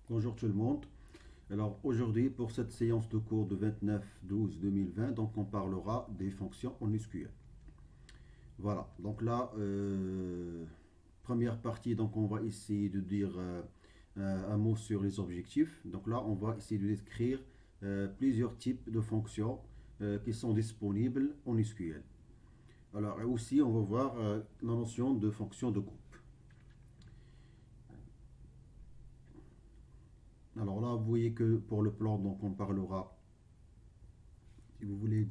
Bonjour tout le monde. Alors aujourd'hui pour cette séance de cours de 29/12/2020, donc on parlera des fonctions en SQL. Voilà, donc là, première partie, donc on va essayer de dire un mot sur les objectifs. Donc là, on va essayer de décrire plusieurs types de fonctions qui sont disponibles en SQL. Alors et aussi, on va voir la notion de fonction de groupe. Alors là, vous voyez que pour le plan, donc on parlera, si vous voulez,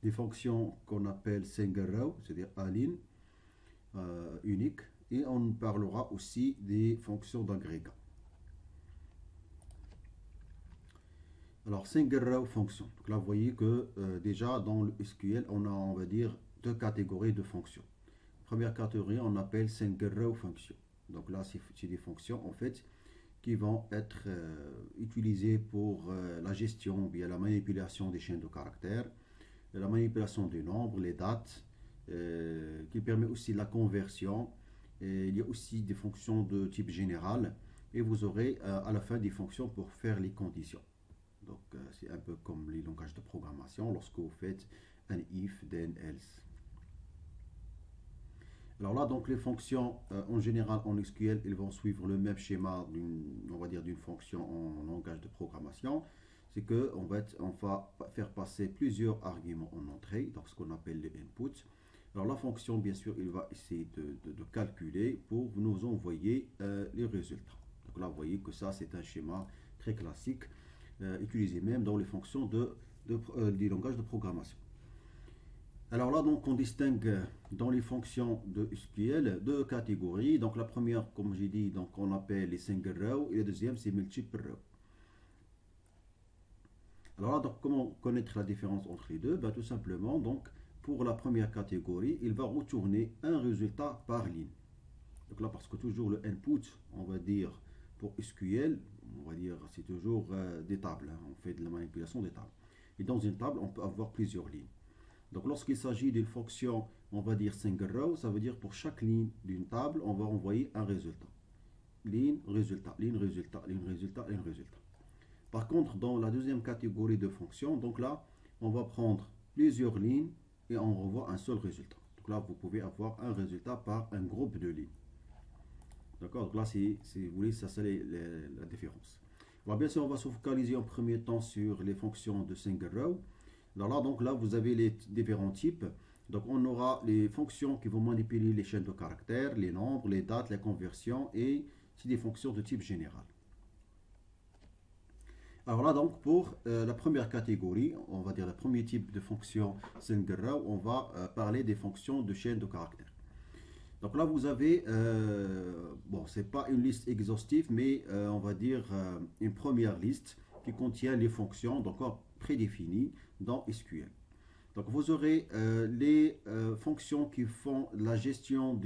des fonctions qu'on appelle single row, c'est-à-dire à ligne unique, et on parlera aussi des fonctions d'agrégat. Alors, single row fonction. Donc là, vous voyez que déjà dans le SQL, on a, on va dire, deux catégories de fonctions. Première catégorie, on appelle single row function. Donc là, c'est des fonctions en fait qui vont être utilisées pour la gestion, bien la manipulation des chaînes de caractères, la manipulation des nombres, les dates, qui permet aussi la conversion. Et il y a aussi des fonctions de type général et vous aurez à la fin des fonctions pour faire les conditions. Donc c'est un peu comme les langages de programmation lorsque vous faites un if, then, else. Alors là, donc les fonctions en général en SQL, ils vont suivre le même schéma on va dire d'une fonction en langage de programmation. C'est que on va faire passer plusieurs arguments en entrée, donc ce qu'on appelle les inputs. Alors la fonction, bien sûr, il va essayer de calculer pour nous envoyer les résultats. Donc là, vous voyez que ça, c'est un schéma très classique, utilisé même dans les fonctions des langages de programmation. Alors là, donc, on distingue dans les fonctions de SQL deux catégories. Donc la première, comme j'ai dit, donc on appelle les single row et la deuxième, c'est multiple row. Alors là, donc, comment connaître la différence entre les deux? Ben, tout simplement, donc, pour la première catégorie, il va retourner un résultat par ligne. Donc là, parce que toujours le input, on va dire, pour SQL, on va dire, c'est toujours des tables, hein. On fait de la manipulation des tables. Et dans une table, on peut avoir plusieurs lignes. Donc lorsqu'il s'agit d'une fonction, on va dire single row, ça veut dire pour chaque ligne d'une table, on va envoyer un résultat. Ligne, résultat, ligne, résultat, ligne, résultat, ligne, résultat. Par contre, dans la deuxième catégorie de fonctions, donc là, on va prendre plusieurs lignes et on renvoie un seul résultat. Donc là, vous pouvez avoir un résultat par un groupe de lignes. D'accord? Donc là, si vous voulez, ça c'est la différence. Alors bien sûr, on va se focaliser en premier temps sur les fonctions de single row. Alors là, donc là, vous avez les différents types. Donc on aura les fonctions qui vont manipuler les chaînes de caractères, les nombres, les dates, les conversions et c'est des fonctions de type général. Alors là, donc pour la première catégorie, on va dire le premier type de fonction single row, on va parler des fonctions de chaîne de caractères. Donc là, vous avez, bon, c'est pas une liste exhaustive, mais on va dire une première liste qui contient les fonctions donc prédéfinies dans SQL. Donc vous aurez les fonctions qui font la gestion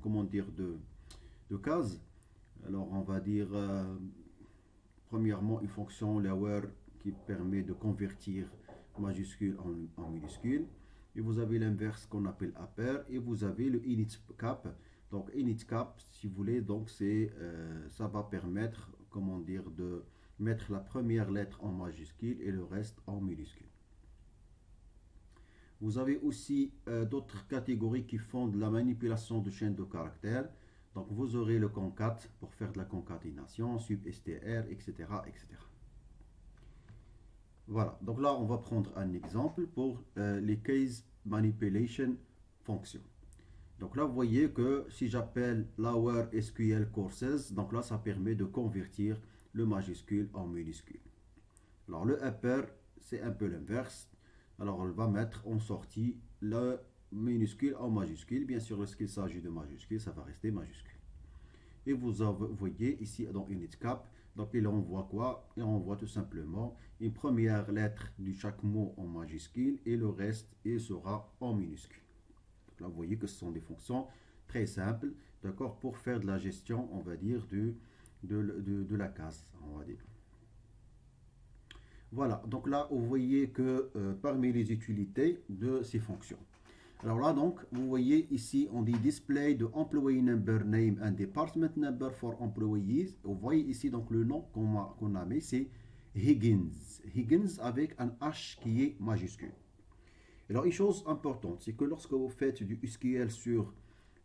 comment dire, de cases. Alors on va dire premièrement une fonction lower qui permet de convertir majuscule en minuscule. Et vous avez l'inverse qu'on appelle upper et vous avez le init cap. Donc init cap, si vous voulez, donc ça va permettre, comment dire, de mettre la première lettre en majuscule et le reste en minuscule. Vous avez aussi d'autres catégories qui font de la manipulation de chaînes de caractères. Donc vous aurez le concat pour faire de la concaténation, substr, etc., etc. Voilà, donc là on va prendre un exemple pour les case manipulation functions. Donc là vous voyez que si j'appelle lower SQL courses, donc là ça permet de convertir le majuscule en minuscule. Alors le upper c'est un peu l'inverse. Alors on va mettre en sortie le minuscule en majuscule. Bien sûr lorsqu'il s'agit de majuscule ça va rester majuscule. Et vous voyez ici dans UnitCap, donc il envoie quoi? Il envoie tout simplement une première lettre de chaque mot en majuscule et le reste il sera en minuscule. Donc là vous voyez que ce sont des fonctions très simples, d'accord, pour faire de la gestion, on va dire, de la case, on va dire. Voilà, donc là vous voyez que parmi les utilités de ces fonctions. Alors là, donc, vous voyez ici, on dit display de employee number, name and department number for employees. Vous voyez ici, donc, le nom qu'on a mis, c'est Higgins. Higgins avec un H qui est majuscule. Alors, une chose importante, c'est que lorsque vous faites du SQL sur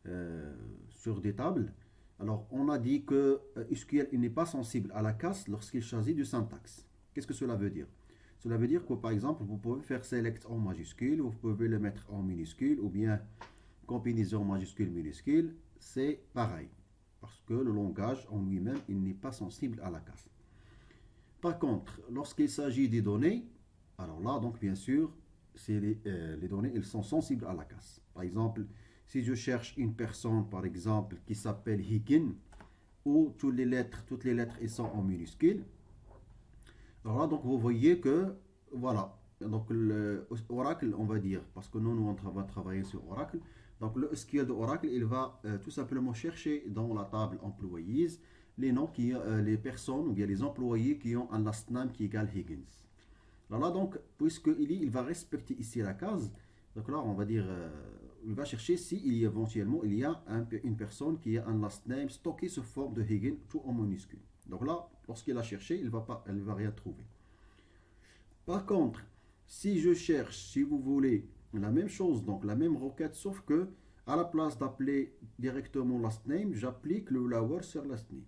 des tables, alors on a dit que SQL n'est pas sensible à la casse lorsqu'il s'agit du syntaxe. Qu'est-ce que cela veut dire? Cela veut dire que par exemple, vous pouvez faire select en majuscule, vous pouvez le mettre en minuscule, ou bien combinaison majuscule-minuscule, c'est pareil. Parce que le langage en lui-même, il n'est pas sensible à la casse. Par contre, lorsqu'il s'agit des données, alors là, donc bien sûr, les données, elles sont sensibles à la casse. Par exemple, si je cherche une personne, par exemple, qui s'appelle Higgin, où toutes les lettres, elles sont en minuscule, alors là, donc vous voyez que, voilà, donc Oracle, on va dire, parce que nous, on va travailler sur Oracle, donc le SQL de Oracle, il va tout simplement chercher dans la table employees les noms, les personnes ou bien les employés qui ont un last name qui égale Higgins. Alors là, donc, il va respecter ici la case, donc là, on va dire, il va chercher si éventuellement il y a une personne qui a un last name stocké sous forme de Higgins, tout en minuscule. Donc là, lorsqu'il a cherché, il ne va rien trouver. Par contre, si je cherche, si vous voulez, la même chose, donc la même requête, sauf que à la place d'appeler directement last name, j'applique le lower sur last name.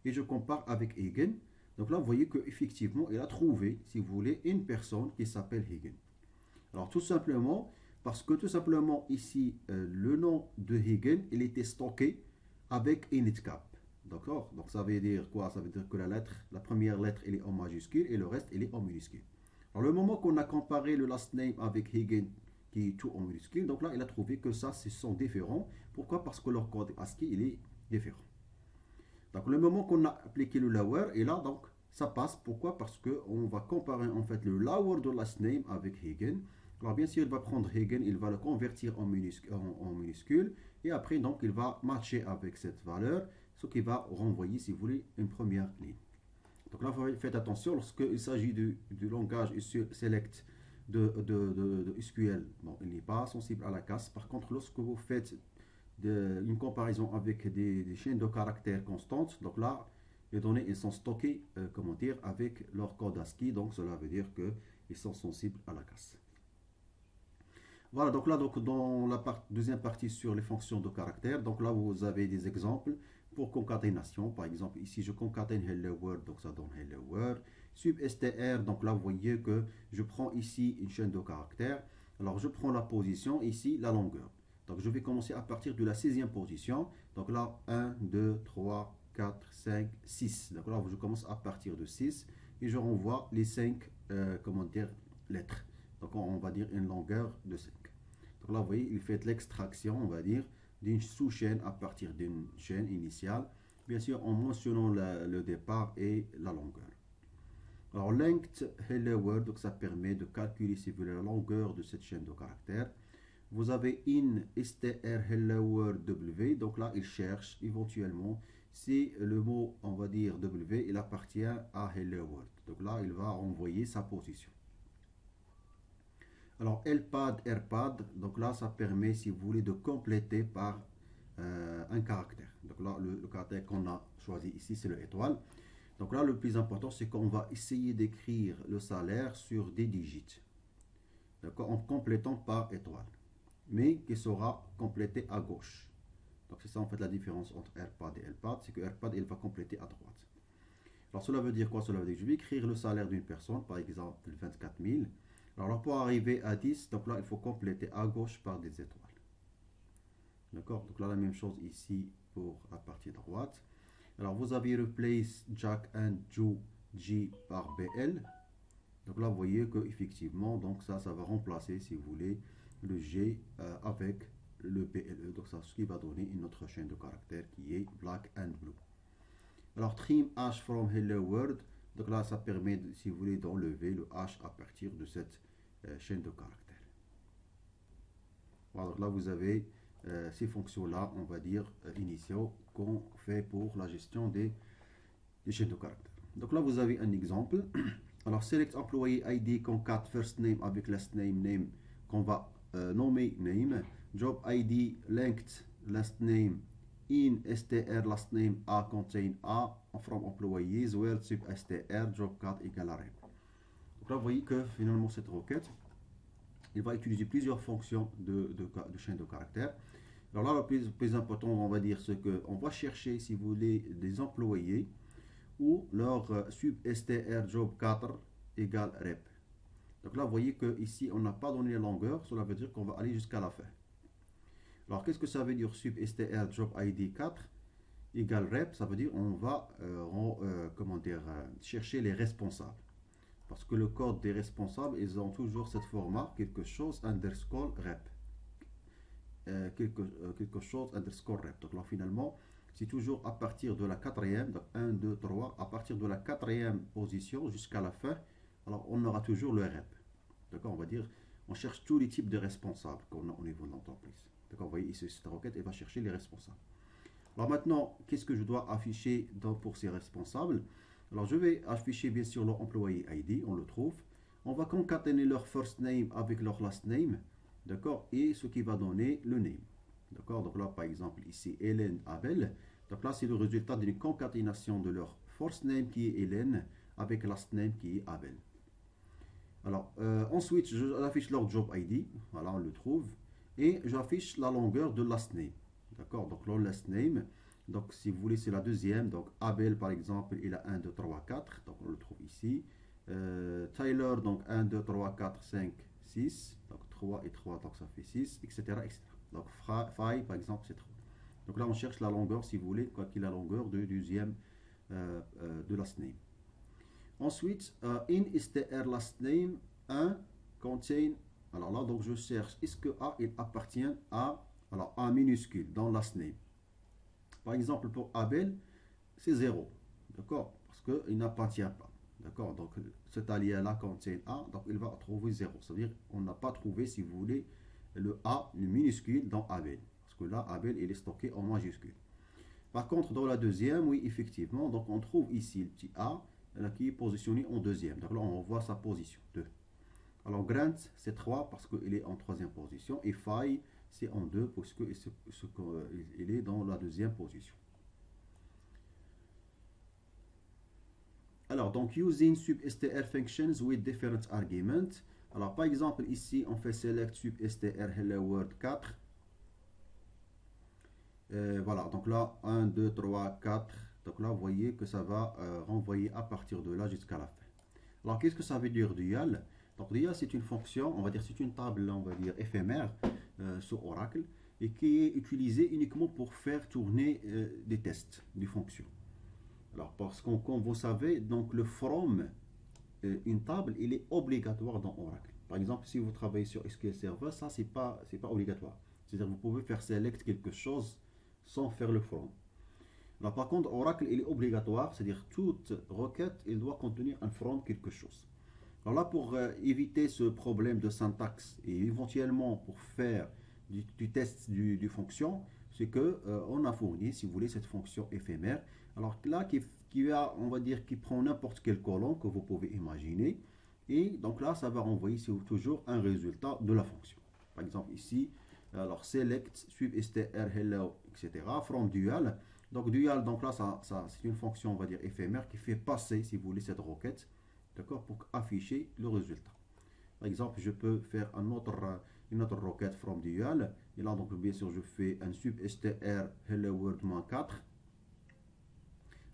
Et je compare avec Higgin. Donc là, vous voyez qu'effectivement, il a trouvé, si vous voulez, une personne qui s'appelle Higgin. Alors tout simplement, parce que tout simplement ici, le nom de Higgin, il était stocké avec initcap. D'accord? Donc ça veut dire quoi? Ça veut dire que la première lettre, elle est en majuscule et le reste, il est en minuscule. Alors le moment qu'on a comparé le last name avec Higgin, qui est tout en minuscule, donc là, il a trouvé que ça, ce sont différents. Pourquoi? Parce que leur code ASCII, il est différent. Donc le moment qu'on a appliqué le lower, et là, donc, ça passe. Pourquoi? Parce qu'on va comparer en fait le lower de last name avec Higgin. Alors bien sûr, il va prendre Higgin, il va le convertir en minuscule, et après, donc, il va matcher avec cette valeur, ce qui va renvoyer, si vous voulez, une première ligne. Donc là, faites attention, lorsqu'il s'agit du langage select de SQL, bon, il n'est pas sensible à la casse. Par contre, lorsque vous faites une comparaison avec des chaînes de caractères constantes, donc là, les données elles sont stockées, comment dire, avec leur code ASCII, donc cela veut dire qu'ils sont sensibles à la casse. Voilà, donc là, donc, dans la deuxième partie sur les fonctions de caractère, donc là, vous avez des exemples pour concaténation. Par exemple, ici, je concatène hello world, donc ça donne hello world. Substr, donc là, vous voyez que je prends ici une chaîne de caractères. Alors, je prends la position, ici, la longueur. Donc, je vais commencer à partir de la 6e position. Donc là, 1, 2, 3, 4, 5, 6. Donc là, je commence à partir de 6 et je renvoie les 5 comment dire, lettres. Donc on va dire une longueur de 5. Donc là, vous voyez, il fait l'extraction, on va dire, d'une sous-chaîne à partir d'une chaîne initiale. Bien sûr, en mentionnant le départ et la longueur. Alors, length hello world, donc ça permet de calculer, si vous voulez, la longueur de cette chaîne de caractères. Vous avez in str hello world w, donc là, il cherche éventuellement si le mot, on va dire w, il appartient à hello world. Donc là, il va renvoyer sa position. Alors, LPAD, RPAD, donc là, ça permet, si vous voulez, de compléter par un caractère. Donc là, le caractère qu'on a choisi ici, c'est le étoile. Donc là, le plus important, c'est qu'on va essayer d'écrire le salaire sur des digits. D'accord, en complétant par étoile. Mais qui sera complété à gauche. Donc c'est ça en fait la différence entre RPAD et LPAD, c'est que RPAD, il va compléter à droite. Alors cela veut dire quoi? Cela veut dire que je vais écrire le salaire d'une personne, par exemple 24 000. Alors là, pour arriver à 10, donc là, il faut compléter à gauche par des étoiles. D'accord? Donc là, la même chose ici pour la partie droite. Alors, vous avez replace Jack and Joe G par BL. Donc là, vous voyez qu'effectivement, donc ça va remplacer, si vous voulez, le G avec le BLE. Donc ça, ce qui va donner une autre chaîne de caractères qui est Black and Blue. Alors, trim H from Hello World. Donc là, ça permet, si vous voulez, d'enlever le H à partir de cette chaîne de caractères. Voilà, donc là, vous avez ces fonctions-là, on va dire, initiaux qu'on fait pour la gestion des chaînes de caractères. Donc là, vous avez un exemple. Alors, select employee ID concat first name avec last name name qu'on va nommer name, job ID linked last name in str last name a contain a from employees where sub str job 4 égale à rep. Donc là vous voyez que finalement cette requête il va utiliser plusieurs fonctions de chaîne de caractères. Alors là le plus important on va dire c'est qu'on va chercher si vous voulez des employés où leur sub str job 4 égale rep. Donc là vous voyez que ici on n'a pas donné la longueur, cela veut dire qu'on va aller jusqu'à la fin. Alors qu'est-ce que ça veut dire sub str job id 4 égale rep? Ça veut dire on va chercher les responsables. Parce que le code des responsables, ils ont toujours cette format, quelque chose underscore rep. Quelque chose underscore rep. Donc là finalement, c'est toujours à partir de la quatrième, donc 1, 2, 3, à partir de la quatrième position jusqu'à la fin, alors on aura toujours le rep. D'accord, on va dire, on cherche tous les types de responsables qu'on a au niveau de l'entreprise. D'accord, vous voyez ici, cette requête, elle va chercher les responsables. Alors maintenant, qu'est-ce que je dois afficher pour ces responsables? Alors je vais afficher bien sûr leur employé ID, on le trouve. On va concaténer leur first name avec leur last name, d'accord, et ce qui va donner le name. D'accord, donc là par exemple ici Hélène Abel. Donc là c'est le résultat d'une concaténation de leur first name qui est Hélène avec last name qui est Abel. Alors ensuite j'affiche leur job ID, voilà on le trouve, et j'affiche la longueur de last name. D'accord, donc leur last name, donc si vous voulez c'est la deuxième, donc Abel par exemple il a 1, 2, 3, 4, donc on le trouve ici. Tyler donc 1, 2, 3, 4, 5, 6, donc 3 et 3 donc ça fait 6, etc. etc. Donc Fry par exemple c'est 3. Donc là on cherche la longueur si vous voulez, quoi qu'il la longueur de deuxième de last name. Ensuite, in str last name 1 contain, alors là donc je cherche est-ce que A il appartient à, alors A minuscule dans last name. Par exemple pour Abel c'est 0, d'accord, parce qu'il n'appartient pas, d'accord, donc cet allié là contient A, donc il va trouver 0, c'est-à-dire on n'a pas trouvé si vous voulez le A, le minuscule dans Abel, parce que là Abel il est stocké en majuscule. Par contre dans la deuxième, oui effectivement, donc on trouve ici le petit A qui est positionné en deuxième, donc là on voit sa position 2. Alors Grant c'est 3 parce qu'il est en troisième position, et Fay c'est en 2 parce qu'il est dans la deuxième position. Alors, donc, using substr functions with different arguments. Alors, par exemple, ici, on fait select substr hello world 4. Voilà, donc là, 1, 2, 3, 4. Donc là, vous voyez que ça va renvoyer à partir de là jusqu'à la fin. Alors, qu'est-ce que ça veut dire dual? Donc, dual, c'est une fonction, on va dire, c'est une table, on va dire, éphémère sur Oracle et qui est utilisée uniquement pour faire tourner des tests, des fonctions. Alors, parce que comme vous savez, donc le from, une table, il est obligatoire dans Oracle. Par exemple, si vous travaillez sur SQL Server, ça, c'est pas obligatoire. C'est-à-dire vous pouvez faire select quelque chose sans faire le from. Alors, par contre, Oracle, il est obligatoire, c'est-à-dire toute requête, il doit contenir un from quelque chose. Alors là, pour éviter ce problème de syntaxe et éventuellement pour faire du test du fonction, c'est que on a fourni, si vous voulez, cette fonction éphémère. Alors là, on va dire, qui prend n'importe quel colonne que vous pouvez imaginer. Et donc là, ça va renvoyer toujours un résultat de la fonction. Par exemple ici, alors select, substr, hello, etc. From dual. Donc dual, donc là, c'est une fonction, on va dire, éphémère qui fait passer, si vous voulez, cette requête, d'accord, pour afficher le résultat. Par exemple, je peux faire une autre requête from dual. Et là, donc, bien sûr, je fais un substr hello world -4.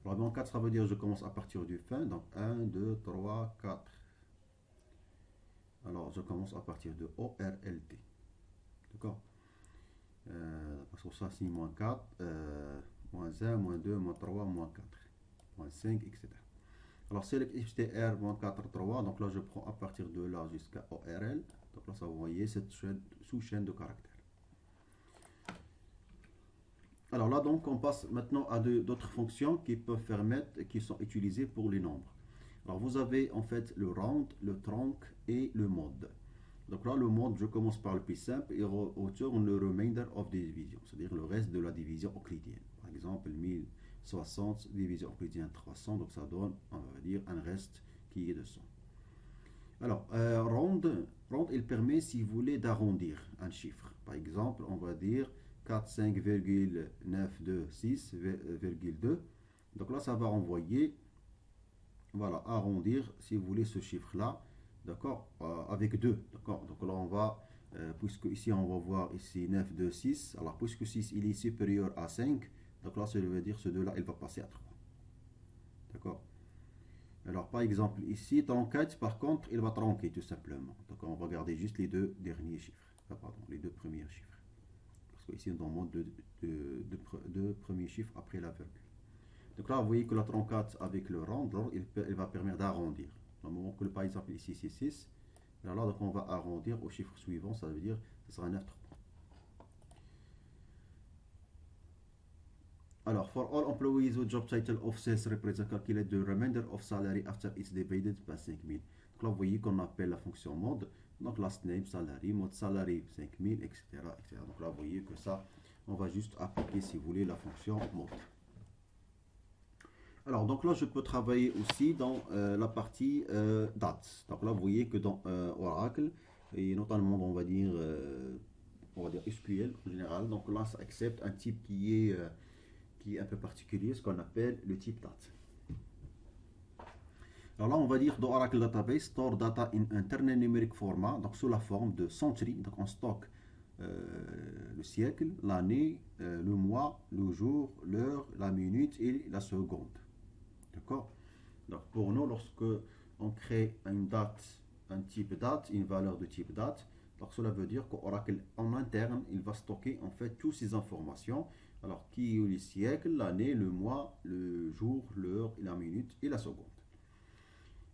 Alors, moins 4, ça veut dire que je commence à partir du fin. Donc, 1, 2, 3, 4. Alors, je commence à partir de ORLT. D'accord, parce que ça, c'est -4, -1, -2, -3, -4, -5, etc. Alors, select str -4, 3. Donc là, je prends à partir de là jusqu'à ORL. Donc là, ça, vous voyez cette sous-chaîne de caractères. Alors là, donc, on passe maintenant à d'autres fonctions qui peuvent permettre, qui sont utilisées pour les nombres. Alors, vous avez en fait le round, le trunc et le mode. Donc là, le mode, je commence par le plus simple et retourne le remainder of the division, c'est-à-dire le reste de la division euclidienne. Par exemple, 1060 division euclidienne 300, donc ça donne, on va dire, un reste qui est de 100. Alors, round, il permet, si vous voulez, d'arrondir un chiffre. Par exemple, on va dire 45,926,2. Donc là, ça va envoyer, voilà, arrondir, si vous voulez, ce chiffre-là, d'accord, avec 2, d'accord. Donc là, on va, puisque ici, on va voir ici 926, alors puisque 6, il est supérieur à 5, donc là, ça veut dire ce 2-là, il va passer à 3, d'accord. Alors, par exemple, ici, dans 4, par contre, il va tronquer tout simplement. Donc, on va garder juste les deux derniers chiffres. Ah, pardon, les deux premiers chiffres. Parce qu'ici, on demande deux premiers chiffres après la virgule. Donc là, vous voyez que la troncade avec le rond, il va permettre d'arrondir. Au moment que, par exemple, ici, c'est 6. Alors là, donc, on va arrondir au chiffre suivant. Ça veut dire que ce sera 9. Alors, for all employees with job title of sales represent calculate the remainder of salary after it's divided by 5000. Donc là, vous voyez qu'on appelle la fonction mode. Donc, last name, salary, mode salary, 5000, etc., etc. Donc là, vous voyez que ça, on va juste appliquer, si vous voulez, la fonction mode. Alors, donc là, je peux travailler aussi dans la partie date. Donc là, vous voyez que dans Oracle, et notamment, on va dire SQL en général, donc là, ça accepte un type qui est un peu particulier, ce qu'on appelle le type date. Alors là, on va dire dans Oracle Database, store data in internal numeric format, donc sous la forme de century, donc on stocke le siècle, l'année, le mois, le jour, l'heure, la minute et la seconde. D'accord. Donc pour nous, lorsque on crée une date, un type date, une valeur de type date, donc cela veut dire qu'Oracle en interne, il va stocker en fait toutes ces informations. Alors qui est le siècle, l'année, le mois, le jour, l'heure, la minute et la seconde.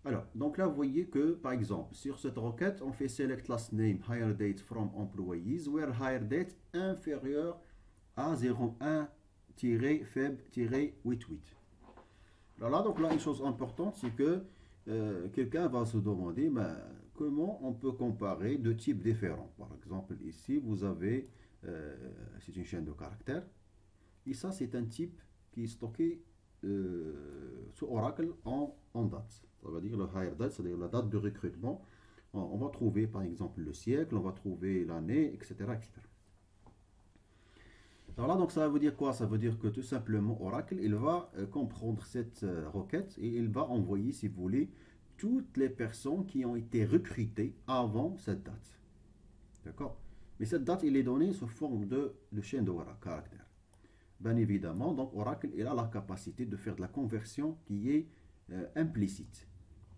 Alors, donc là, vous voyez que, par exemple, sur cette requête, on fait select last name hire date from employees, where hire date inférieur à 01-feb-88. Alors là, donc là, une chose importante, c'est que quelqu'un va se demander comment on peut comparer deux types différents. Par exemple, ici, vous avez, c'est une chaîne de caractères, et ça, c'est un type qui est stocké sur Oracle en date. Ça veut dire le hire date, c'est-à-dire la date de recrutement. On va trouver, par exemple, le siècle, on va trouver l'année, etc., etc. Alors là, donc ça veut dire quoi? Ça veut dire que tout simplement Oracle, il va comprendre cette requête et il va envoyer, si vous voulez, toutes les personnes qui ont été recrutées avant cette date. D'accord? Mais cette date, il est donnée sous forme de chaîne de caractères. Bien évidemment, donc Oracle, il a la capacité de faire de la conversion qui est implicite.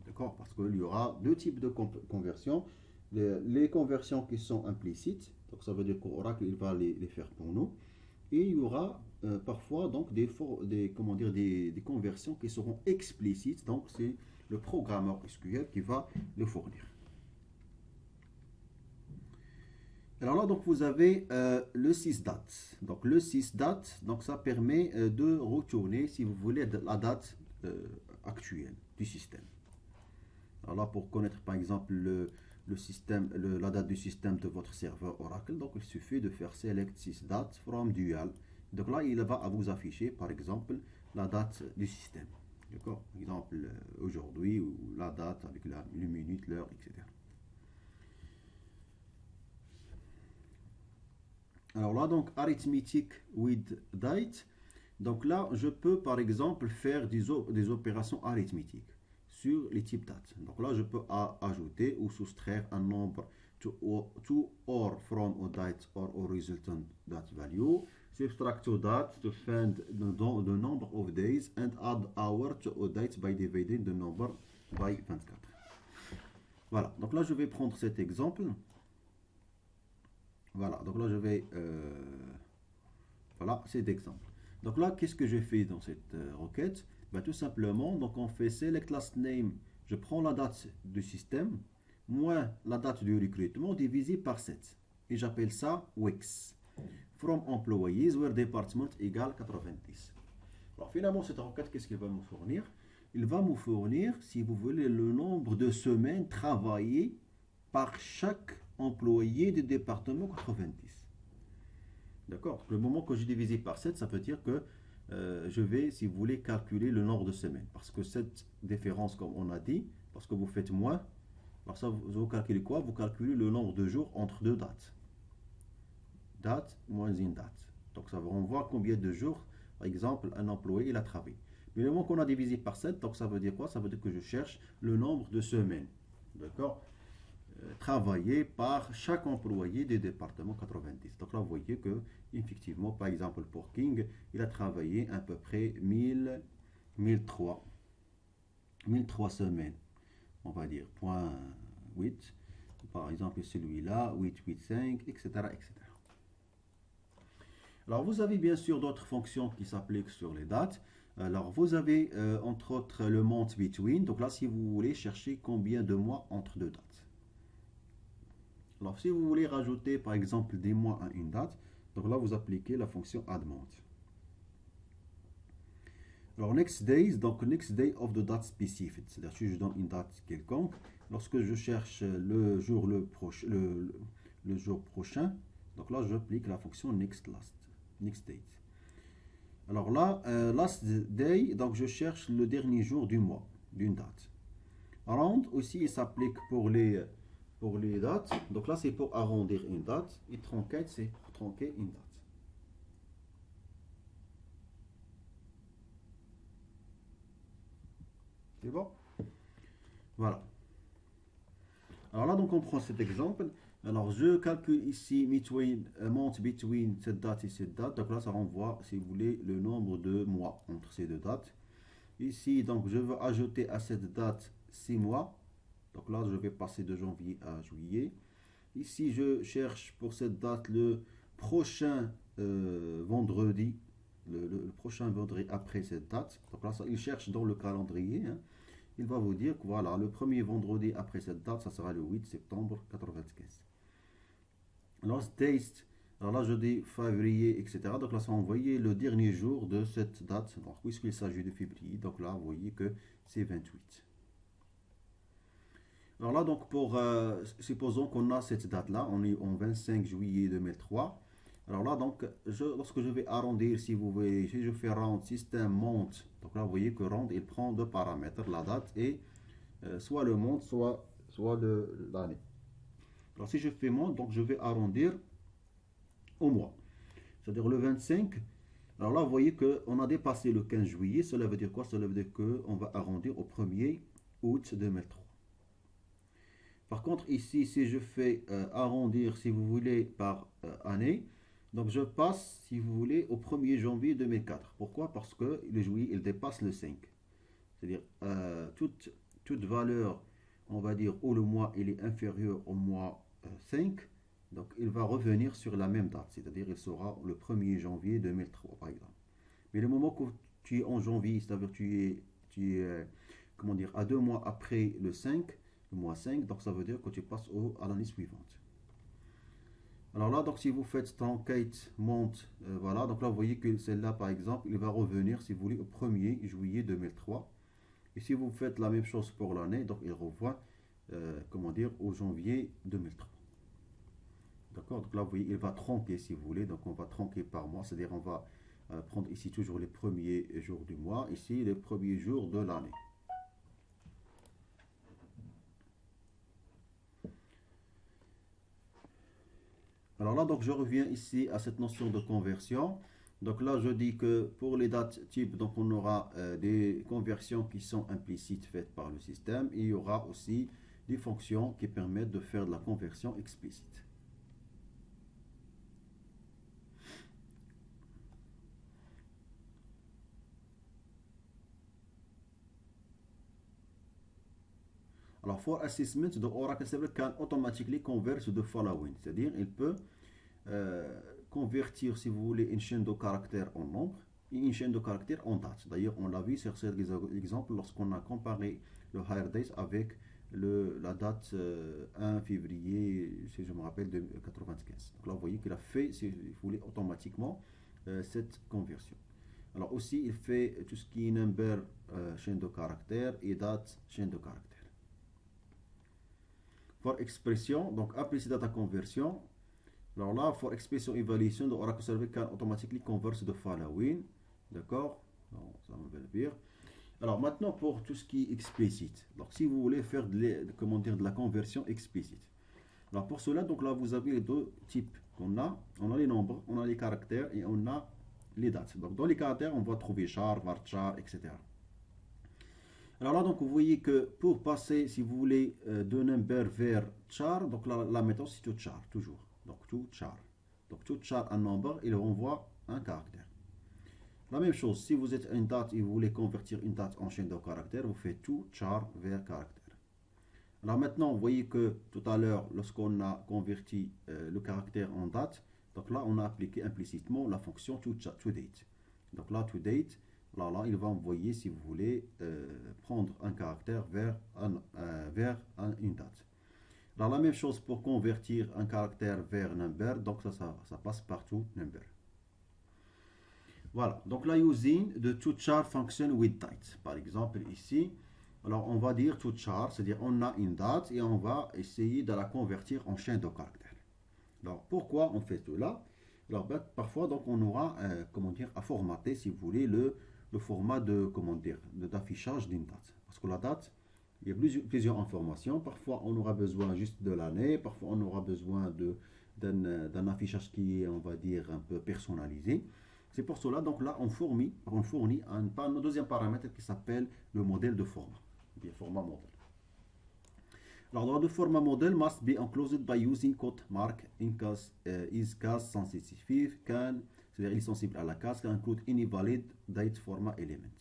D'accord? Parce qu'il y aura deux types de conversions. Les conversions qui sont implicites, donc ça veut dire qu'Oracle, il va les faire pour nous. Et il y aura parfois donc comment dire, des conversions qui seront explicites. Donc c'est le programmeur SQL qui va le fournir. Alors là, donc vous avez le sysdate. Donc le sysdate, donc ça permet de retourner, si vous voulez, la date actuelle du système. Alors là, pour connaître par exemple le système, la date du système de votre serveur Oracle, donc il suffit de faire select sysdate from dual. Donc là, il va vous afficher par exemple la date du système. D'accord? Par exemple, aujourd'hui, ou la date avec le minute, l'heure, etc. Alors là, donc, arithmetic with date. Donc là, je peux par exemple faire des opérations arithmétiques sur les types date. Donc là, je peux ajouter ou soustraire un nombre to or from a date or a resultant date value. Subtract to date to find the number of days and add hour to a date by dividing the number by 24. Voilà, donc là, je vais prendre cet exemple. Voilà, donc là, je vais... voilà, cet exemple. Donc là, qu'est-ce que je fais dans cette requête? Ben, tout simplement, donc on fait select last name, je prends la date du système, moins la date du recrutement divisé par 7. Et j'appelle ça WIX. From employees where department égale 90. Alors finalement, cette requête, qu'est-ce qu'il va me fournir? Il va me fournir, si vous voulez, le nombre de semaines travaillées par chaque employé du département 90. D'accord? Le moment que j'ai divisé par 7, ça veut dire que je vais, si vous voulez, calculer le nombre de semaines. Parce que cette différence, comme on a dit, parce que vous faites moins, Alors ça, vous calculez quoi? Vous calculez le nombre de jours entre deux dates. Date moins une date. Donc ça vous renvoie combien de jours, par exemple, un employé il a travaillé. Mais le moment qu'on a divisé par 7, donc ça veut dire quoi? Ça veut dire que je cherche le nombre de semaines. D'accord? Travaillé par chaque employé du département 90. Donc là, vous voyez que, effectivement, par exemple, pour King, il a travaillé à peu près 1003 semaines, on va dire, point 8. Par exemple, celui-là, 885, etc., etc. Alors, vous avez bien sûr d'autres fonctions qui s'appliquent sur les dates. Alors, vous avez entre autres le month between. Donc là, si vous voulez chercher combien de mois entre deux dates. Alors, si vous voulez rajouter par exemple des mois à une date, donc là, vous appliquez la fonction add-month. Alors, next days, donc next day of the date specific. C'est-à-dire si je donne une date quelconque, lorsque je cherche le jour, le jour prochain, donc là, j'applique la fonction next date. Alors là, last day, donc je cherche le dernier jour du mois, d'une date. Round aussi, il s'applique pour les dates. Donc là, c'est pour arrondir une date. Et truncate, c'est pour tronquer une date. C'est bon? Voilà. Alors là, donc on prend cet exemple. Alors je calcule ici month between cette date et cette date. Donc là, ça renvoie, si vous voulez, le nombre de mois entre ces deux dates. Ici, donc je veux ajouter à cette date 6 mois. Donc là, je vais passer de janvier à juillet. Ici, je cherche pour cette date le prochain vendredi. Le prochain vendredi après cette date. Donc là, ça, il cherche dans le calendrier. Hein. Il va vous dire que voilà, le premier vendredi après cette date, ça sera le 8 septembre 95. Last date, alors là je dis février, etc. Donc là, ça va envoyer le dernier jour de cette date. Donc, puisqu'il s'agit de février, donc là, vous voyez que c'est 28. Alors là, donc, supposons qu'on a cette date-là, on est en 25 juillet 2003. Alors là, donc, lorsque je vais arrondir, si vous voyez, si je fais round système monte, donc là, vous voyez que round, il prend deux paramètres, la date et soit le monte, soit l'année. Alors si je fais monte, donc je vais arrondir au mois. C'est-à-dire le 25. Alors là, vous voyez qu'on a dépassé le 15 juillet. Cela veut dire quoi? Cela veut dire qu'on va arrondir au 1er août 2003. Par contre, ici, si je fais arrondir, si vous voulez, par année, donc je passe, si vous voulez, au 1er janvier 2004. Pourquoi? Parce que le juillet, il dépasse le 5. C'est-à-dire, toute valeur, on va dire, où le mois il est inférieur au mois 5, donc il va revenir sur la même date. C'est-à-dire, il sera le 1er janvier 2003, par exemple. Mais le moment que tu es en janvier, c'est-à-dire tu es comment dire, à 2 mois après le 5, le mois 5, donc ça veut dire que tu passes à l'année suivante. Alors là, donc si vous faites truncate monte, voilà, donc là vous voyez que celle-là par exemple, il va revenir si vous voulez au 1er juillet 2003. Et si vous faites la même chose pour l'année, donc il revoit, comment dire, au janvier 2003. D'accord? Donc là vous voyez, il va tronquer si vous voulez, donc on va tronquer par mois, c'est-à-dire on va prendre ici toujours les premiers jours du mois, ici les premiers jours de l'année. Alors là, donc je reviens ici à cette notion de conversion. Donc là, je dis que pour les dates type, donc on aura des conversions qui sont implicites faites par le système et il y aura aussi des fonctions qui permettent de faire de la conversion explicite. Alors, for assessment, the Oracle server can automatically convert the following. C'est-à-dire, il peut convertir, si vous voulez, une chaîne de caractères en nombre et une chaîne de caractères en date. D'ailleurs, on l'a vu sur cet exemple lorsqu'on a comparé le higher days avec la date 1 février, si je me rappelle, de 95. Donc là, vous voyez qu'il a fait, si vous voulez, automatiquement cette conversion. Alors aussi, il fait tout ce qui est number, chaîne de caractères, et date, chaîne de caractères. For expression, donc implicit data conversion. Alors là, for expression evaluation, the Oracle Server can automatically convert the following. D'accord? Ça va bien. Alors maintenant pour tout ce qui est explicite. Donc si vous voulez faire comment dire, de la conversion explicite. Alors pour cela, donc là vous avez les deux types qu'on a. On a les nombres, on a les caractères et on a les dates. Donc dans les caractères, on va trouver char, varchar, etc. Alors là, donc vous voyez que pour passer, si vous voulez, de number vers char, donc la méthode c'est to char, toujours. Donc to char. Donc to char un nombre, il renvoie un caractère. La même chose, si vous êtes une date et vous voulez convertir une date en chaîne de caractères, vous faites to char vers caractère. Alors maintenant, vous voyez que tout à l'heure, lorsqu'on a converti le caractère en date, donc là, on a appliqué implicitement la fonction toDate. Donc là, toDate, là, il va envoyer, si vous voulez, prendre un caractère vers une date. Alors la même chose pour convertir un caractère vers number, donc ça passe par toNumber. Voilà, donc la using de toChar function with date. Par exemple, ici, alors on va dire toChar, c'est-à-dire on a une date et on va essayer de la convertir en chaîne de caractères. Alors pourquoi on fait cela? Alors parfois donc on aura comment dire à formater, si vous voulez, le format de comment dire d'affichage d'une date. Parce que la date, il y a plusieurs informations. Parfois on aura besoin juste de l'année, parfois on aura besoin d'un affichage qui est, on va dire, un peu personnalisé. C'est pour cela, donc là, on fournit un deuxième paramètre qui s'appelle le modèle de format, bien format modèle. Alors, dans le format modèle must be enclosed by using quote mark in case is case sensitive can, c'est-à-dire il est sensible à la case, can include any valid date format element.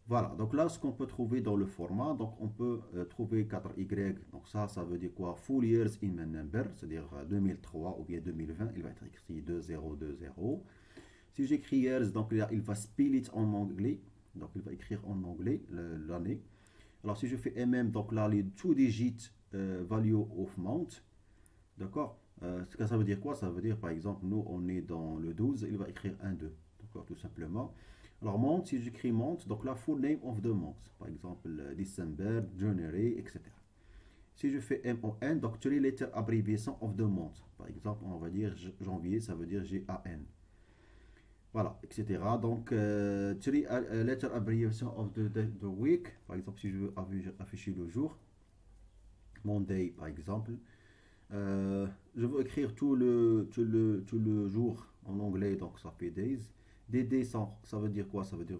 Voilà, donc là, ce qu'on peut trouver dans le format, donc on peut trouver 4Y, donc ça veut dire quoi? Full years in my number, c'est-à-dire 2003 ou bien 2020, il va être écrit 2020. Si j'écris years, donc là, il va spell it en anglais. Donc il va écrire en anglais l'année. Alors si je fais MM, donc là, les two digit value of month. D'accord. Ce que ça veut dire quoi? Ça veut dire, par exemple, nous, on est dans le 12, il va écrire 1, 2. D'accord, tout simplement. Alors month, si j'écris month, donc là, full name of the month. Par exemple, December, January, etc. Si je fais MON, donc 3 letter abbreviation of the month. Par exemple, on va dire janvier, ça veut dire GAN. Voilà, etc. Donc, 3 letter abbreviation of the week. Par exemple, si je veux afficher le jour, Monday, par exemple. Je veux écrire tout le jour en anglais, donc ça fait days. DD, ça veut dire quoi? Ça veut dire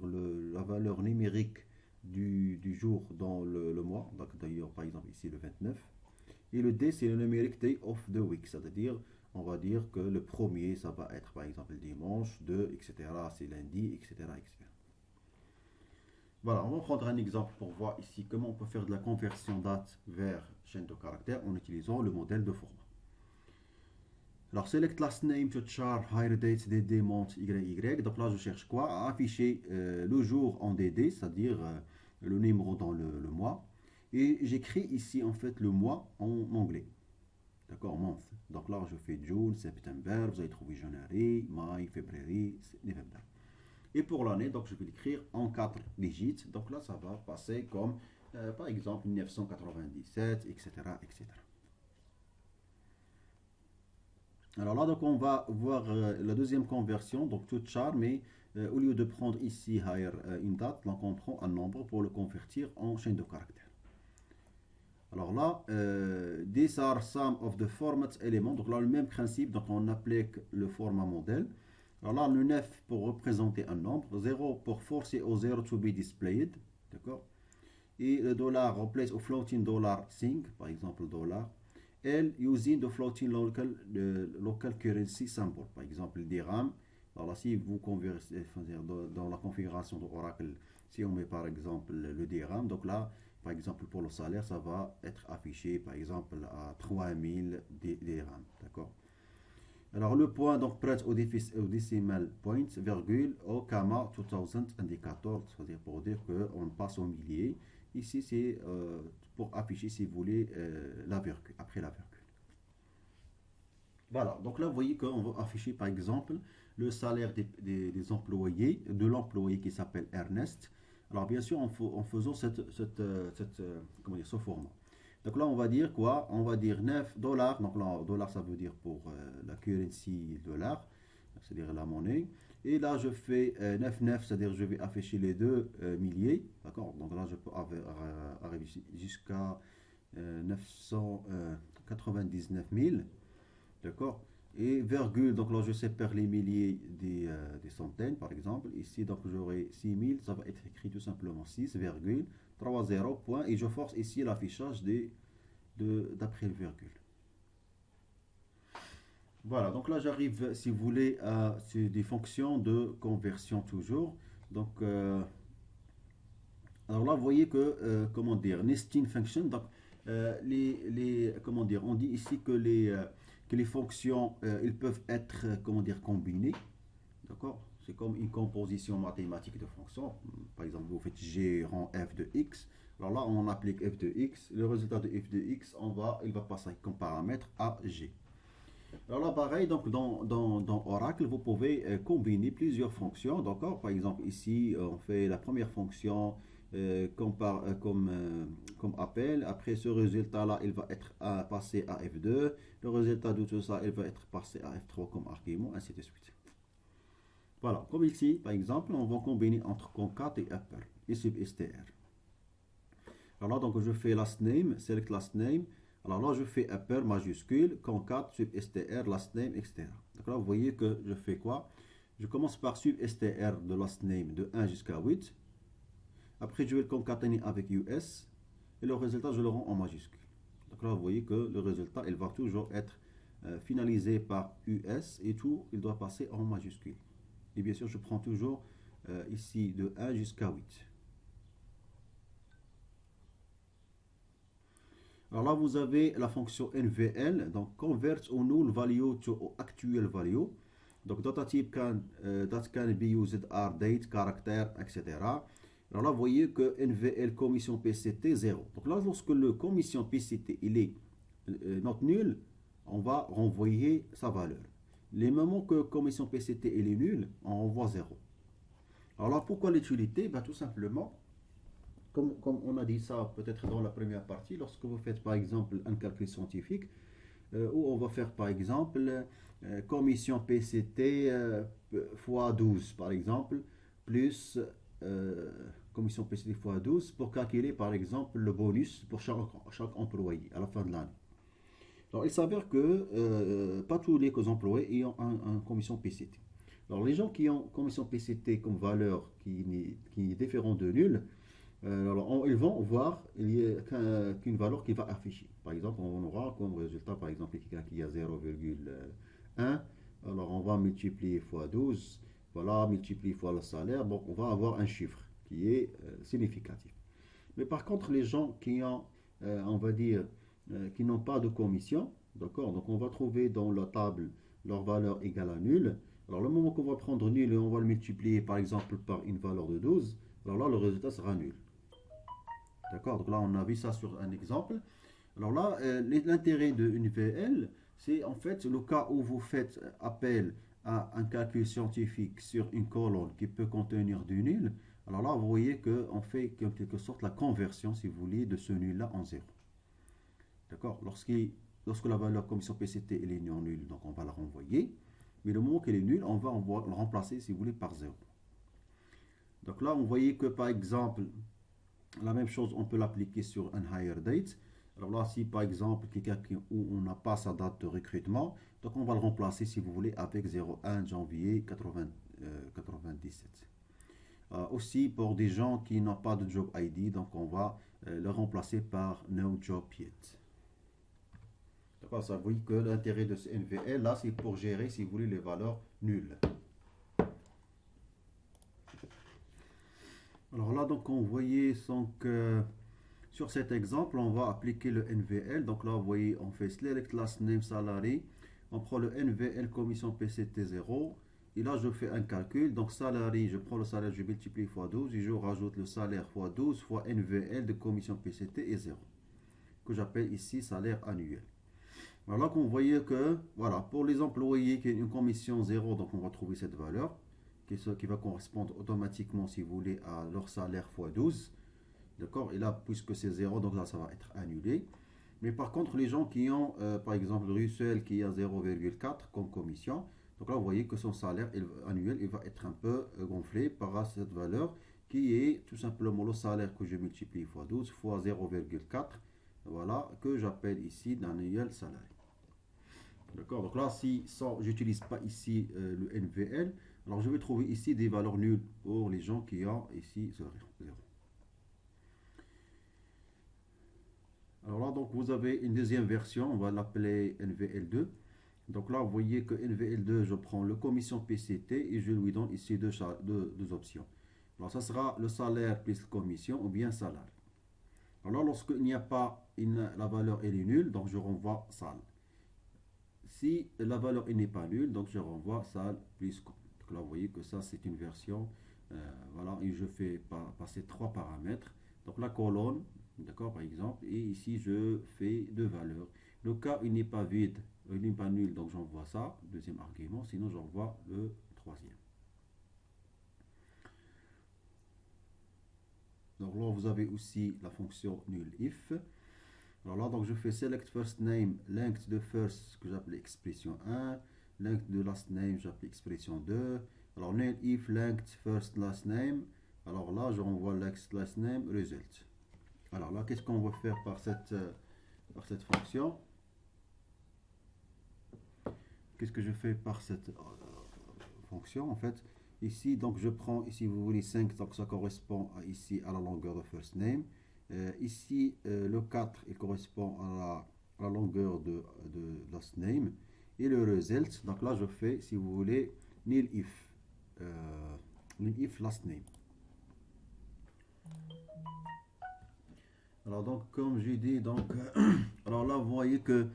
la valeur numérique du jour dans le mois. Donc, d'ailleurs, par exemple, ici le 29. Et le D, c'est le numérique day of the week, c'est-à-dire, on va dire que le premier, ça va être par exemple le dimanche, 2, etc. C'est lundi, etc., etc. Voilà, on va prendre un exemple pour voir ici comment on peut faire de la conversion date vers chaîne de caractères en utilisant le modèle de format. Alors, select last name to char, higher date, DD, month, YY. Donc là, je cherche quoi? À afficher le jour en DD, c'est-à-dire le numéro dans le mois. Et j'écris ici en fait le mois en anglais. D'accord, month. Donc là, je fais June, September, vous allez trouver January, May, Février, Novembre. Et pour l'année, donc je vais l'écrire en 4 digits. Donc là, ça va passer comme, par exemple, 1997, etc., etc. Alors là, donc on va voir la deuxième conversion, donc tout char, mais au lieu de prendre ici higher une date, donc on prend un nombre pour le convertir en chaîne de caractères. Alors là, these are some of the format elements. Donc là, le même principe, donc on applique le format modèle. Alors là, le 9 pour représenter un nombre, 0 pour forcer au 0 to be displayed, d'accord? Et le dollar replace au floating dollar thing, par exemple dollar. L using the floating local currency symbol, par exemple le dirham. Alors là, si vous convertissez dans la configuration de Oracle, si on met par exemple le dirham, donc là, par exemple, pour le salaire, ça va être affiché, par exemple, à 3000 dirhams. D'accord? Alors, le point, donc, prête au decimal point, virgule, au comma 2000 indicator, c'est-à-dire pour dire qu'on passe au millier. Ici, c'est pour afficher, si vous voulez, la virgule, après la virgule. Voilà, donc là, vous voyez qu'on va afficher, par exemple, le salaire des employés, de l'employé qui s'appelle Ernest. Alors, bien sûr, en faisant comment dire, ce format. Donc là, on va dire quoi? On va dire 9 dollars. Donc là, dollar, ça veut dire pour la currency dollar, c'est-à-dire la monnaie. Et là, je fais 9,9, c'est-à-dire je vais afficher les deux milliers. D'accord? Donc là, je peux arriver jusqu'à 999 000. D'accord? Et virgule, donc là, je sépare les milliers des centaines, par exemple. Ici, donc j'aurai 6000, ça va être écrit tout simplement 6,30 point. Et je force ici l'affichage d'après le virgule. Voilà, donc là j'arrive, si vous voulez, à des fonctions de conversion toujours. Donc, alors là, vous voyez que, comment dire, nesting function, donc comment dire, on dit ici que les fonctions, ils peuvent être, comment dire, combinées. D'accord? C'est comme une composition mathématique de fonctions. Par exemple, vous faites g rend f de x. Alors là, on applique f de x. Le résultat de f de x, il va passer comme paramètre à g. Alors là, pareil, donc dans Oracle, vous pouvez combiner plusieurs fonctions. D'accord? Par exemple, ici, on fait la première fonction comme appel. Après ce résultat-là, il va être passé à F2. Le résultat de tout ça, il va être passé à F3 comme argument, ainsi de suite. Voilà, comme ici, par exemple, on va combiner entre concat et upper et substr. Alors là, donc je fais last name, select last name. Alors là, je fais upper majuscule, concat, substr, last name, etc. Donc là, vous voyez que je fais quoi? Je commence par substr de last name de 1 jusqu'à 8. Après, je vais le concaténer avec US. Et le résultat, je le rends en majuscule. Donc là, vous voyez que le résultat, il va toujours être finalisé par US et tout, il doit passer en majuscule. Et bien sûr, je prends toujours ici de 1 jusqu'à 8. Alors là, vous avez la fonction NVL, donc convert a null value to actual value. Donc data type that can be used are date, character, etc. Alors là, vous voyez que NVL commission PCT 0. Donc là, lorsque le commission PCT il est not nul, on va renvoyer sa valeur. Les moments que commission PCT il est nul, on renvoie 0. Alors là, pourquoi l'utilité? Ben, tout simplement, comme on a dit ça peut-être dans la première partie, lorsque vous faites par exemple un calcul scientifique, où on va faire par exemple commission PCT fois 12 par exemple, plus commission PCT fois 12 pour calculer par exemple le bonus pour chaque employé à la fin de l'année. Alors il s'avère que pas tous les employés ont un commission PCT. Alors les gens qui ont commission PCT comme valeur qui est différent de nul, alors, ils vont voir il y a qu'une valeur qui va afficher. Par exemple, on aura comme résultat, par exemple, quelqu'un qui a 0,1. Alors, on va multiplier fois 12. Voilà, multiplier fois le salaire. Bon, on va avoir un chiffre qui est significatif. Mais par contre, les gens qui ont, on va dire, qui n'ont pas de commission, d'accord, donc on va trouver dans la table leur valeur égale à nul. Alors, le moment qu'on va prendre nul et on va le multiplier, par exemple, par une valeur de 12, alors là, le résultat sera nul. D'accord? Donc là, on a vu ça sur un exemple. Alors là, l'intérêt de une VL, c'est en fait le cas où vous faites appel à un calcul scientifique sur une colonne qui peut contenir du nul. Alors là, vous voyez qu'on fait en quelque sorte la conversion, si vous voulez, de ce nul-là en 0. D'accord? Lorsque la valeur commission PCT elle est non nulle, donc on va la renvoyer. Mais le moment qu'elle est nulle, on va le remplacer, si vous voulez, par 0. Donc là, on voyait que par exemple, la même chose, on peut l'appliquer sur un higher date. Alors là, si par exemple, quelqu'un où on n'a pas sa date de recrutement, donc on va le remplacer, si vous voulez, avec 01 janvier 97. Aussi, pour des gens qui n'ont pas de job ID, donc on va le remplacer par no job yet. D'accord, ça veut dire que l'intérêt de ce NVL, là, c'est pour gérer, si vous voulez, les valeurs nulles. Alors là, donc, on voyait donc, sur cet exemple, on va appliquer le NVL. Donc là, vous voyez, on fait select last name salary. On prend le NVL commission PCT 0. Et là, je fais un calcul. Donc, salary, je prends le salaire, je multiplie fois 12. Et je rajoute le salaire fois 12 fois NVL de commission PCT et 0. Que j'appelle ici salaire annuel. Alors là, vous voyez que, voilà, pour les employés qui ont une commission 0, donc on va trouver cette valeur qui va correspondre automatiquement, si vous voulez, à leur salaire fois 12. D'accord? Et là, puisque c'est 0, donc là, ça va être annulé. Mais par contre, les gens qui ont, par exemple, Russell qui a 0,4 comme commission, Donc là, vous voyez que son salaire annuel, il va être un peu gonflé par cette valeur qui est tout simplement le salaire que je multiplie fois 12 fois 0,4. Voilà, que j'appelle ici l'annuel salarié. D'accord, donc là, si j'utilise pas ici le NVL, alors je vais trouver ici des valeurs nulles pour les gens qui ont ici 0. Alors là, donc vous avez une deuxième version, on va l'appeler NVL2. Donc là, vous voyez que NVL2, je prends le commission PCT et je lui donne ici deux options. Alors ça sera le salaire plus commission ou bien salaire. Alors lorsqu'il n'y a pas la valeur elle est nulle, donc je renvoie sale. Si la valeur n'est pas nulle, donc je renvoie sale plus com. Donc là, vous voyez que ça, c'est une version. Voilà, et je fais passer trois paramètres. Donc la colonne, d'accord, par exemple, et ici, je fais deux valeurs. Le cas, il n'est pas vide, il n'est pas nul, donc j'envoie ça, deuxième argument, sinon j'envoie le troisième. Donc là, vous avez aussi la fonction null if. Alors là, donc je fais select first name, length de first, que j'appelle expression 1, length de last name, j'appelle expression 2. Alors null if length first last name. Alors là, je renvoie last name result. Alors là, qu'est-ce qu'on va faire par cette fonction? Qu'est-ce que je fais par cette fonction en fait? Ici, donc je prends, ici vous voulez 5, donc ça correspond ici à la longueur de first name. Ici, le 4, il correspond à la longueur de last name. Et le result, donc là je fais, si vous voulez, nil if last name. Alors donc, comme j'ai dit, donc, alors là vous voyez que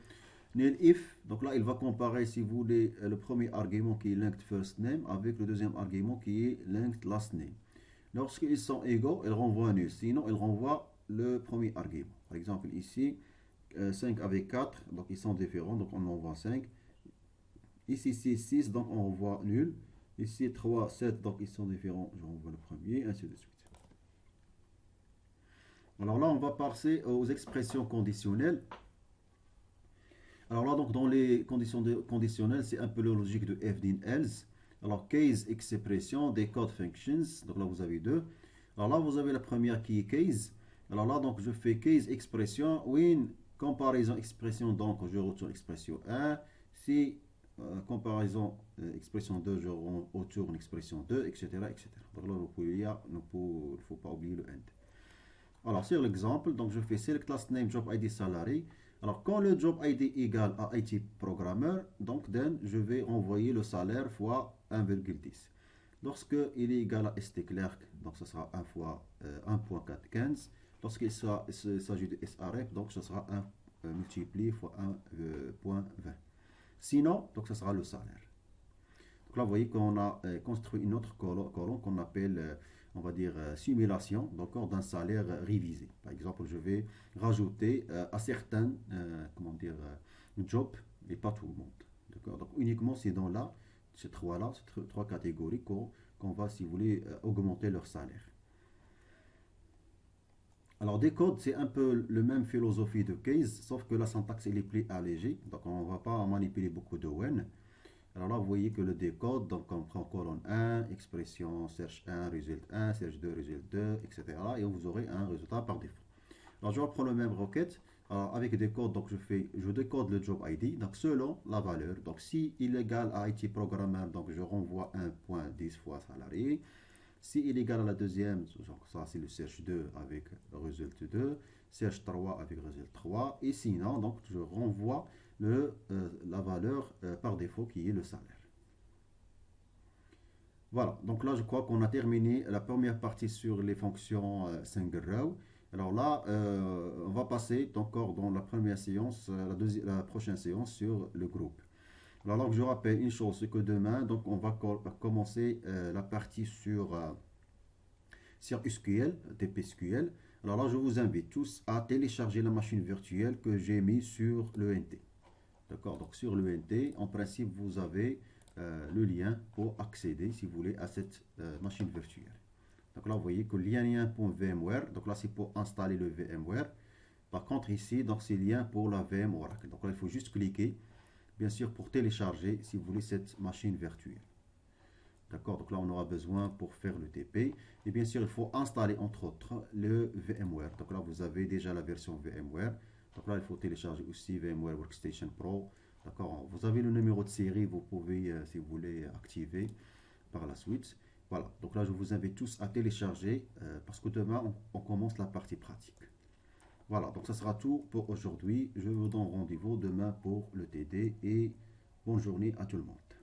nil if, donc là il va comparer, si vous voulez, le premier argument qui est length first name avec le deuxième argument qui est length last name. Lorsqu'ils sont égaux, il renvoie nul, sinon il renvoie le premier argument. Par exemple ici, 5 avec 4, donc ils sont différents, donc on envoie 5. Ici 6, 6, donc on envoie nul. Ici 3, 7, donc ils sont différents, je renvoie le premier, ainsi de suite. Alors là, on va passer aux expressions conditionnelles. Alors là, donc dans les conditions conditionnelles, c'est un peu la logique de if then else. Alors case expression, des code functions, donc là vous avez deux. Alors là, vous avez la première qui est case. Alors là, donc je fais case expression, win, comparaison expression, donc je retourne expression 1. Si comparaison expression 2, je retourne expression 2, etc. etc. Donc là, il ne faut pas oublier le end. Alors sur l'exemple, donc je fais select last name job ID salary. Alors quand le job ID égale à IT programmeur, donc je vais envoyer le salaire fois 1,10. Lorsque il est égal à ST clerk, donc ce sera 1 fois 1.415. Lorsqu'il s'agit de SRF, donc ce sera 1 multiplié fois 1.20. Sinon, donc ce sera le salaire. Donc là, vous voyez qu'on a construit une autre colonne qu'on appelle, on va dire, simulation d'un salaire révisé. Par exemple, je vais rajouter à certains jobs, mais pas tout le monde. Donc uniquement c'est dans ces trois catégories qu'on va, si vous voulez, augmenter leur salaire. Alors des codes, c'est un peu le même philosophie de case, sauf que la syntaxe elle est plus allégée, donc on ne va pas manipuler beaucoup de when. Alors là, vous voyez que le décode, donc on prend colonne 1, expression search 1, result 1, search 2, result 2, etc. Et vous aurez un résultat par défaut. Alors je reprends le même requête. Alors avec décode, donc je décode le job ID, donc selon la valeur. Donc si il est égal à IT programmeur, donc je renvoie 1.10 fois salarié. Si il est égal à la deuxième, donc ça c'est le search 2 avec result 2, search 3 avec result 3. Et sinon, donc je renvoie la valeur par défaut qui est le salaire. Voilà, donc là je crois qu'on a terminé la première partie sur les fonctions single row. Alors là, on va passer encore dans la première séance, la prochaine séance sur le groupe. Alors donc je rappelle une chose, c'est que demain, donc on va commencer la partie sur SQL, TPSQL. Alors là, je vous invite tous à télécharger la machine virtuelle que j'ai mise sur l'ENT. D'accord, donc sur l'ENT, en principe, vous avez le lien pour accéder, si vous voulez, à cette machine virtuelle. Donc là, vous voyez que lien.vmware, donc là, c'est pour installer le VMware. Par contre, ici, donc c'est lien pour la VM Oracle. Donc là, il faut juste cliquer bien sûr, pour télécharger, si vous voulez, cette machine virtuelle. D'accord, donc là on aura besoin pour faire le TP. Et bien sûr, il faut installer entre autres le VMware. Donc là vous avez déjà la version VMware. Donc là il faut télécharger aussi VMware Workstation Pro. D'accord, vous avez le numéro de série, vous pouvez, si vous voulez, activer par la suite. Voilà, donc là je vous invite tous à télécharger parce que demain on commence la partie pratique. Voilà, donc ça sera tout pour aujourd'hui. Je vous donne rendez-vous demain pour le TD et bonne journée à tout le monde.